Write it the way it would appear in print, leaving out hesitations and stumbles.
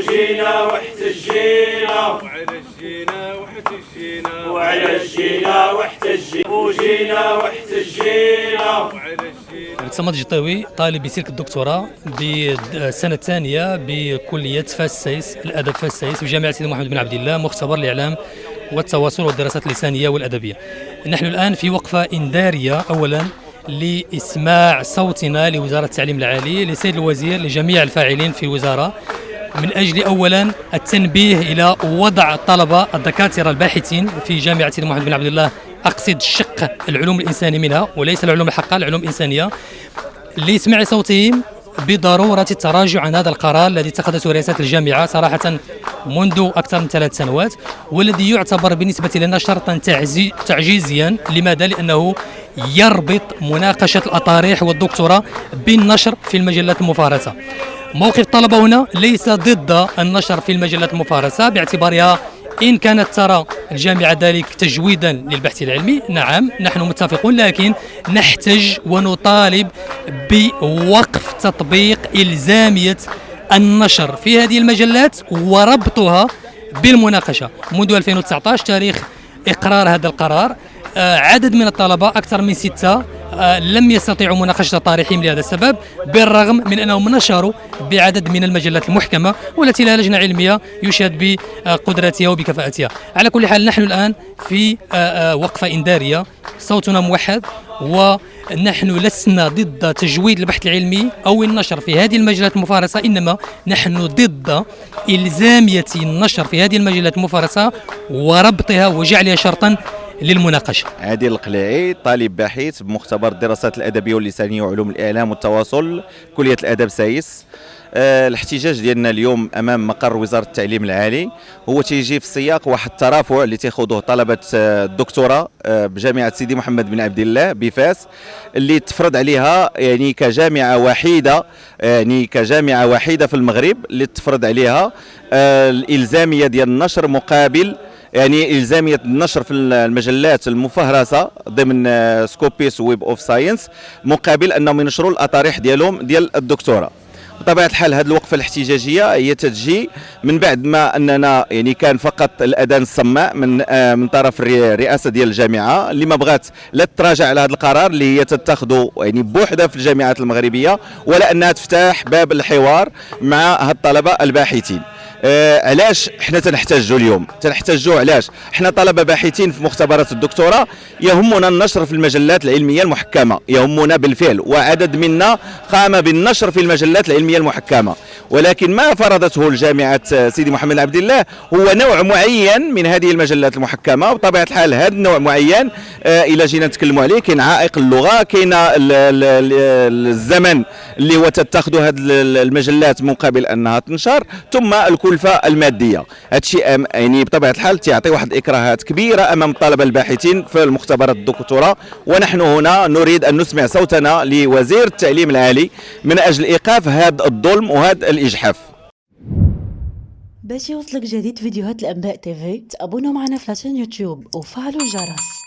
وجينا واحتجينا وعلى الجينا واحتجينا وجينا واحتجينا. صمد جطاوي طالب بسلك الدكتوراه بالسنة الثانية بكلية فاس سايس الأدب فاس سايس بجامعة سيدي محمد بن عبد الله، مختبر الإعلام والتواصل والدراسات اللسانية والأدبية. نحن الآن في وقفة إنذارية أولا لإسماع صوتنا لوزارة التعليم العالي، لسيد الوزير، لجميع الفاعلين في الوزارة، من أجل أولا التنبيه إلى وضع الطلبة الدكاترة الباحثين في جامعة سيدي محمد بن عبد الله، أقصد الشق العلوم الإنساني منها وليس العلوم الحقة، العلوم الإنسانية، لإسماع صوتهم بضرورة التراجع عن هذا القرار الذي اتخذته رئاسة الجامعة صراحة منذ أكثر من 3 سنوات، والذي يعتبر بالنسبة لنا شرطا تعجيزيا. لماذا؟ لأنه يربط مناقشة الأطارح والدكتوراه بالنشر في المجلات المفارسة. موقف الطلبة هنا ليس ضد النشر في المجلات المفارسة باعتبارها إن كانت ترى الجامعة ذلك تجويدا للبحث العلمي، نعم نحن متفقون، لكن نحتج ونطالب بوقف تطبيق إلزامية النشر في هذه المجلات وربطها بالمناقشة. منذ 2019 تاريخ إقرار هذا القرار، عدد من الطلبة أكثر من 6 لم يستطيعوا مناقشة طارحهم لهذا السبب، بالرغم من أنهم نشروا بعدد من المجلات المحكمة والتي لها لجنة علمية يشهد بقدرتها وبكفاءتها. على كل حال نحن الآن في وقفة إنذارية، صوتنا موحد، ونحن لسنا ضد تجويد البحث العلمي أو النشر في هذه المجلات المفارسة، إنما نحن ضد إلزامية النشر في هذه المجلات المفارسة وربطها وجعلها شرطا للمناقشة. عادل القلاعي، طالب باحث بمختبر الدراسات الأدبية واللسانية وعلوم الإعلام والتواصل، كلية الأدب سايس. الاحتجاج ديالنا اليوم امام مقر وزاره التعليم العالي هو تيجي في سياق واحد الترافع اللي تيخوضوه طلبه الدكتوراه بجامعه سيدي محمد بن عبد الله بفاس، اللي تفرض عليها يعني كجامعه وحيده، يعني كجامعه وحيده في المغرب اللي تفرض عليها الالزاميه ديال النشر مقابل، يعني إلزامية النشر في المجلات المفهرسة ضمن سكوبيس ويب أوف ساينس، مقابل أنهم ينشروا الأطارح ديالهم ديال الدكتوراه. بطبيعة الحال هذه الوقفة الاحتجاجية هي تجي من بعد ما أننا يعني كان فقط الأذان الصماء من طرف الرئاسة ديال الجامعة اللي ما بغات لا تتراجع على هذا القرار اللي هي تتخذه يعني بوحدة في الجامعات المغربية، ولا أنها تفتح باب الحوار مع هاد الطلبة الباحثين. علاش حنا تنحتاجوا اليوم؟ تنحتاجوا علاش؟ حنا طلبه باحثين في مختبرات الدكتوراه، يهمنا النشر في المجلات العلميه المحكمه، يهمنا بالفعل، وعدد منا قام بالنشر في المجلات العلميه المحكمه، ولكن ما فرضته الجامعه سيدي محمد عبد الله هو نوع معين من هذه المجلات المحكمه. وبطبيعه الحال هذا النوع معين الى جينا نتكلموا عليه، كاين عائق اللغه، كاين الزمن اللي هو تتخذ هذه المجلات مقابل انها تنشر، ثم الكلفه الماديه. هذا الشيء يعني بطبيعه الحال تعطي واحد الاكراهات كبيره امام الطلبه الباحثين في المختبرات الدكتوراه. ونحن هنا نريد ان نسمع صوتنا لوزير التعليم العالي من اجل ايقاف هذا الظلم وهذا الاجحاف. باش يوصلك جديد فيديوهات الانباء تيفي، تابونوا معنا في لاشين يوتيوب وفعلوا الجرس.